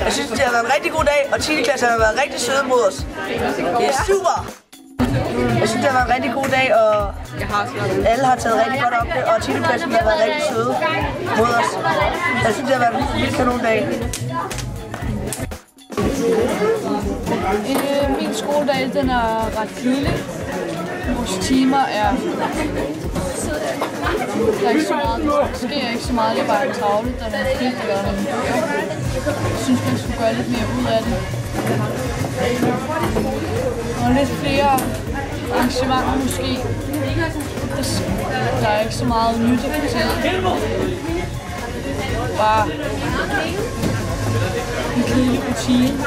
Jeg synes, det har været en rigtig god dag, og 10. klasse har været rigtig søde mod os. Det er super! Jeg synes, det har været en rigtig god dag, og alle har taget rigtig godt op det, og 10. klassen har været rigtig søde mod os. Jeg synes, det har været en vildt kanon dag. Min skoledag, den er ret kedelig. Vores timer er... Der er ikke så meget, der sker ikke så meget, det er bare en tavle, der er fint at gøre nogle bøger. Jeg synes, man skulle gøre lidt mere ud af det. Og lidt flere arrangementer måske. Der er ikke så meget nyt at fortælle. Bare en kedelig rutine.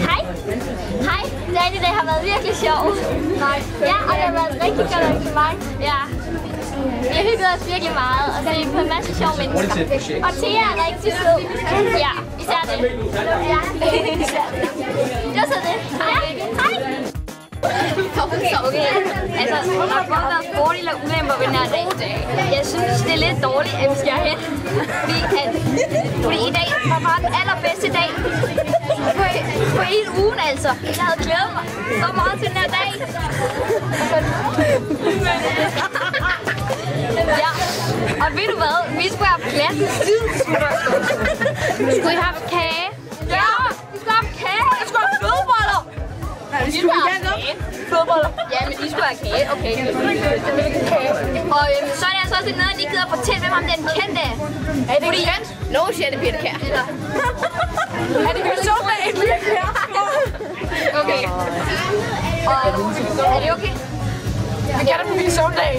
Hej! Hej! Dagen i dag har været virkelig sjov. Ja, og det har været et rigtig godt arrangement. Ja. Jeg hyggede os virkelig meget og se på en masse sjove mennesker. Og Thea er rigtig sød. Ja, især det. Ja, især det. Det var så det. Ja, hej! Okay, altså, der har både været fordele og ulemper ved den her dag. Jeg synes, det er lidt dårligt, at vi skal hen. Fordi i dag var bare den allerbedste dag på hele ugen, altså. Jeg havde glædet mig så meget til den her dag. Ja, og ved du hvad? Vi skulle have klassens tidsspørgsmål. Skulle I have kage? Ja, vi skulle have kage. Vi skulle have flødeboller. Vi skulle have kage. Flødeboller? Ja, men de skulle have kage. Okay. Og så er det altså også noget, at I gider at fortælle, hvem om den kendte. Er det kendt? Nå, siger det Birte Kjær. Er det personen af Birte Kjær? Okay. Og er det okay? Vi kan da på min søvndag.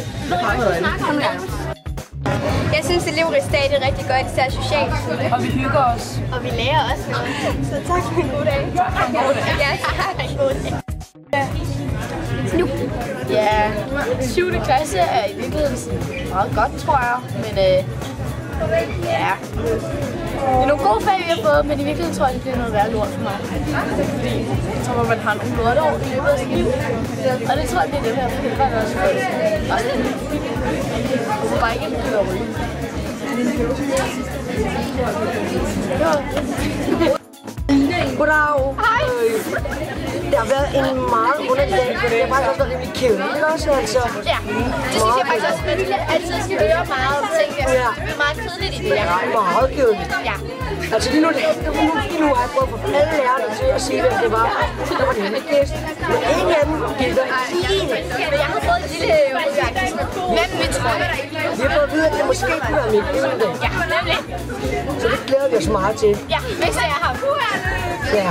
Jeg synes, at elevrigsdag er rigtig godt, især socialt. Og vi hygger os. Og vi lærer også noget. Så tak for en god dag. Tak for en god dag. Ja, tak for en god dag. Nu. Ja, 7. klasse er i virkeligheden meget godt, tror jeg. Men ja, det er nogle gode fag, vi har fået, men i virkeligheden tror jeg, det bliver noget værre lort for mig. Fordi jeg tror, man har nogle lorteår i løbet af sit liv. Og det tror jeg, det er det her forældre, der også får. Jeg får bare ikke en køre ryge. Goddag. Hej. Det har været en meget underlig dag, for det har faktisk også været rimelig kedeligt også, altså. Ja, det synes jeg faktisk også, at vi altid skal høre meget om ting. Det er meget kedeligt i det. Ja, meget kedeligt. Ja. Altså lige nu har jeg prøvet at få alle lærerne til at sige, hvem det var. Der var det hele gæst. Men ingen af dem gælder en. Men jeg har fået et lille udværkning. Hvem vi tror det? Vi har fået at vide, at det måske kunne være mit dag. Ja, nemlig. Så det glæder vi os meget til. Ja, hvis det er ham. Ja.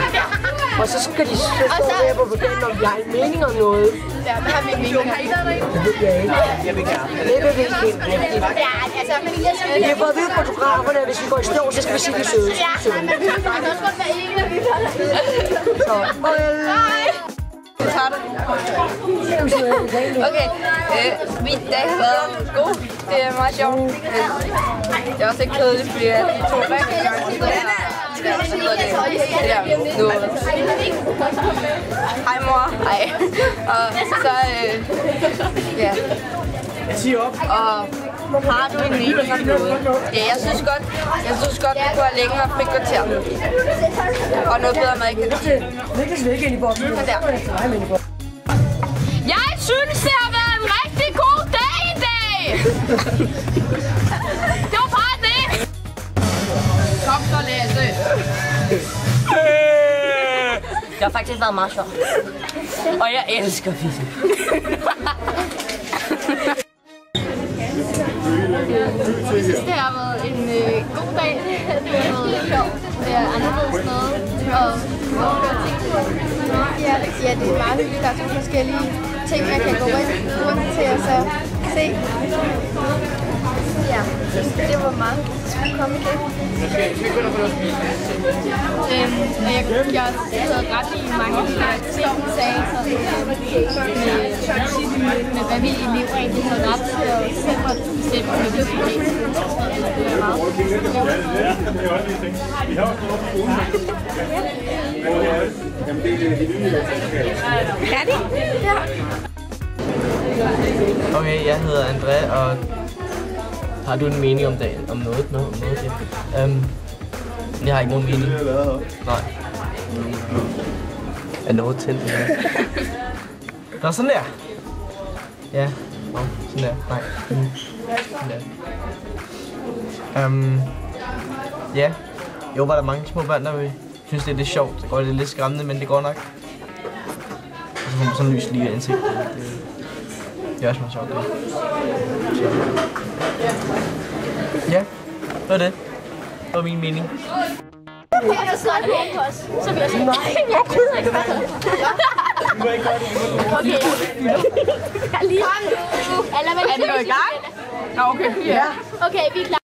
Og så skal de stå her på programmet, om vi har en mening om noget. Ja, hvad har vi mening om? Det ved jeg ikke. Det ved vi ikke helt rigtigt. Ja, altså, Vi har fået at vide fotograferne, at hvis vi går i stå, så skal vi sige, de søde. ja, men vi kan også godt være en af Så, farvel. Okay, min dag har været god. Det er meget sjovt. Det er også ikke kedeligt, fordi jeg lige tog rigtig gang. Nu. Hej mor. Hej. Og så, ja. Og har du en mening om noget? Ja, jeg synes godt, det kunne have længere frikvarter. Og noget bedre mad i kantinen. Jeg synes, det har været en rigtig god dag i dag! Det var bare det! Kom så, Lasse! Det har faktisk været meget sjovt. Og jeg elsker fisse. Jeg synes, det har været en god dag. Det har været sjovt. Det er anderledes noget. Og ja, det er meget hyggeligt. Der er to forskellige ting, man kan gå rundt til og så se. Ja, det var meget hyggeligt. Skulle komme igen. Jeg har taget ret i mange af de her ting, hun sagde, med hvad vi elever egentlig har ret til at selv måtte bestemme, hvad vi skal læse. Det er meget. Færdig? Ja. Okay, jeg hedder André, og Har du en mening om dagen? Om noget? Jeg har ikke nogen mening. Nej. Er noget tændt? Nå, sådan der. Ja. Nå, sådan der. Nej. Sådan der. Ja. Jeg håber, der er mange små børn, der vil synes, det er lidt sjovt. Det går lidt skræmmende, men det går nok. Og så får man sådan lys lige i ansigtet. Det er også meget sjovt. Ja, det var det. Det var min mening. Så vil jeg sige, nej, jeg gider ikke. Okay. Kom nu. Er vi i gang? Okay, ja. Okay, vi er klar.